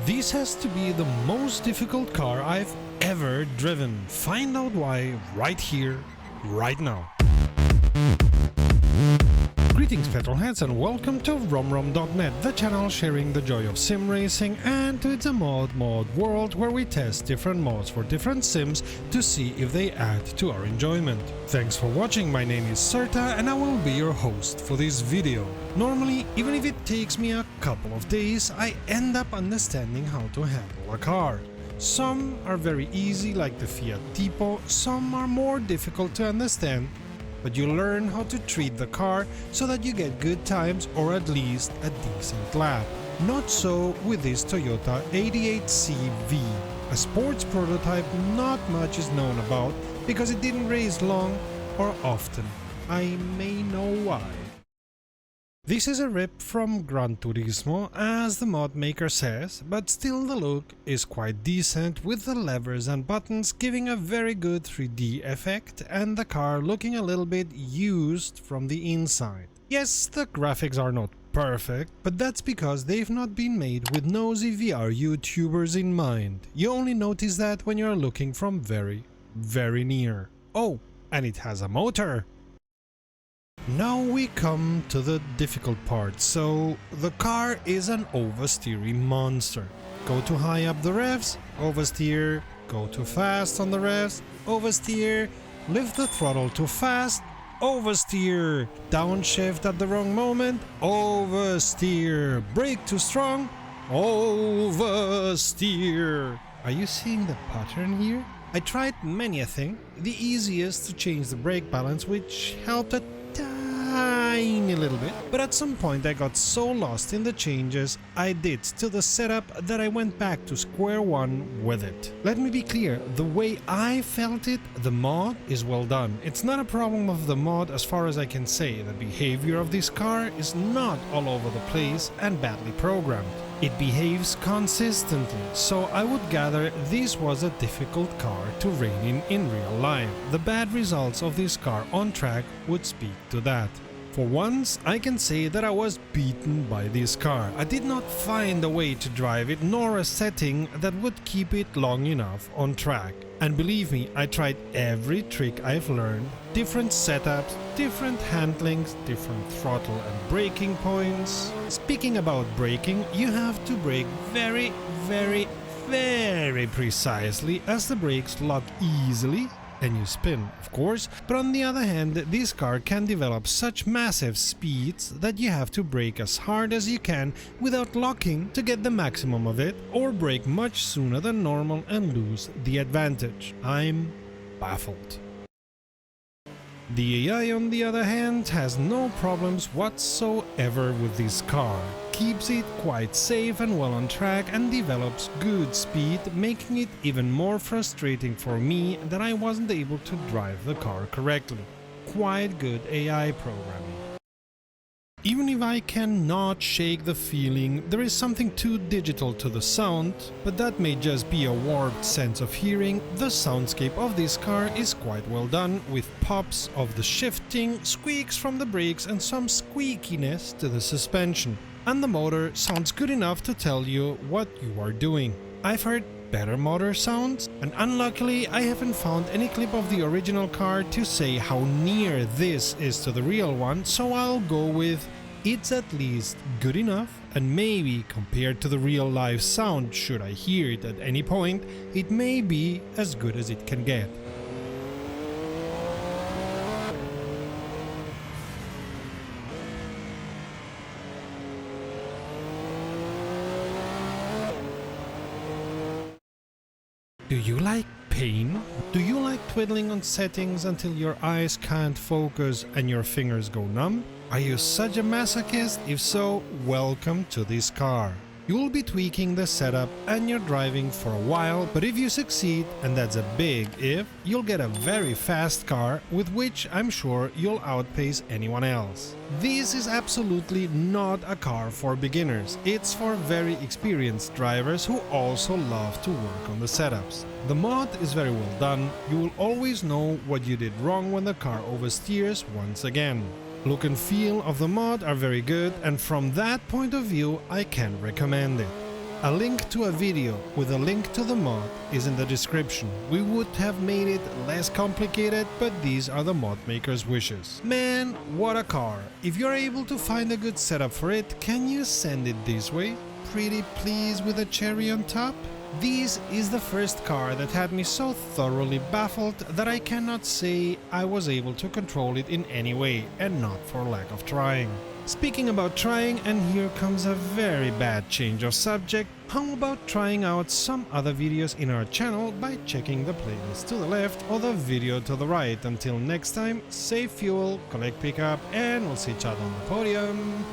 This has to be the most difficult car I've ever driven. Find out why right here, right now. Greetings petrolheads and welcome to romrom.net, the channel sharing the joy of sim racing, and to It's a Mod world where we test different mods for different sims to see if they add to our enjoyment. Thanks for watching, my name is Serta and I will be your host for this video. Normally, even if it takes me a couple of days, I end up understanding how to handle a car. Some are very easy, like the Fiat Tipo, some are more difficult to understand, but you learn how to treat the car so that you get good times or at least a decent lap. Not so with this Toyota 88CV, a sports prototype not much is known about because it didn't race long or often. I may know why. This is a rip from Gran Turismo, as the mod maker says, but still the look is quite decent, with the levers and buttons giving a very good 3D effect and the car looking a little bit used from the inside. Yes, the graphics are not perfect, but that's because they've not been made with nosy VR YouTubers in mind. You only notice that when you're looking from very, very near. Oh, and it has a motor! Now we come to the difficult part. So the car is an oversteering monster. Go too high up the revs, oversteer. Go too fast on the revs, oversteer. Lift the throttle too fast, oversteer. Downshift at the wrong moment, oversteer. Brake too strong, oversteer. Are you seeing the pattern here? I tried many a thing. The easiest to change the brake balance, which helped a tiny little bit, but at some point I got so lost in the changes I did to the setup that I went back to square one with it. Let me be clear, the way I felt it, the mod is well done. It's not a problem of the mod as far as I can say. The behavior of this car is not all over the place and badly programmed. It behaves consistently, so I would gather this was a difficult car to rein in real life. The bad results of this car on track would speak to that. For once, I can say that I was beaten by this car. I did not find a way to drive it, nor a setting that would keep it long enough on track. And believe me, I tried every trick I've learned, different setups, different handlings, different throttle and braking points. Speaking about braking, you have to brake very, very, very precisely, as the brakes lock easily and you spin, of course, but on the other hand, this car can develop such massive speeds that you have to brake as hard as you can without locking to get the maximum of it, or brake much sooner than normal and lose the advantage. I'm baffled. The AI, on the other hand, has no problems whatsoever with this car, keeps it quite safe and well on track, and develops good speed, making it even more frustrating for me that I wasn't able to drive the car correctly. Quite good AI programming. Even if I cannot shake the feeling, there is something too digital to the sound, but that may just be a warped sense of hearing. The soundscape of this car is quite well done, with pops of the shifting, squeaks from the brakes and some squeakiness to the suspension. And the motor sounds good enough to tell you what you are doing. I've heard better motor sounds, and unluckily I haven't found any clip of the original car to say how near this is to the real one, so I'll go with it's at least good enough, and maybe compared to the real live sound, should I hear it at any point, it may be as good as it can get. Do you like pain? Do you like twiddling on settings until your eyes can't focus and your fingers go numb? Are you such a masochist? If so, welcome to this car. You'll be tweaking the setup and you're driving for a while, but if you succeed, and that's a big if, you'll get a very fast car with which I'm sure you'll outpace anyone else. This is absolutely not a car for beginners. It's for very experienced drivers who also love to work on the setups. The mod is very well done. You will always know what you did wrong when the car oversteers once again. Look and feel of the mod are very good, and from that point of view I can recommend it. A link to a video with a link to the mod is in the description. We would have made it less complicated, but these are the mod maker's wishes. Man, what a car! If you're able to find a good setup for it, can you send it this way? Pretty please with a cherry on top? This is the first car that had me so thoroughly baffled that I cannot say I was able to control it in any way, and not for lack of trying. Speaking about trying, and here comes a very bad change of subject, how about trying out some other videos in our channel by checking the playlist to the left or the video to the right. Until next time, save fuel, collect pickup, and we'll see each other on the podium.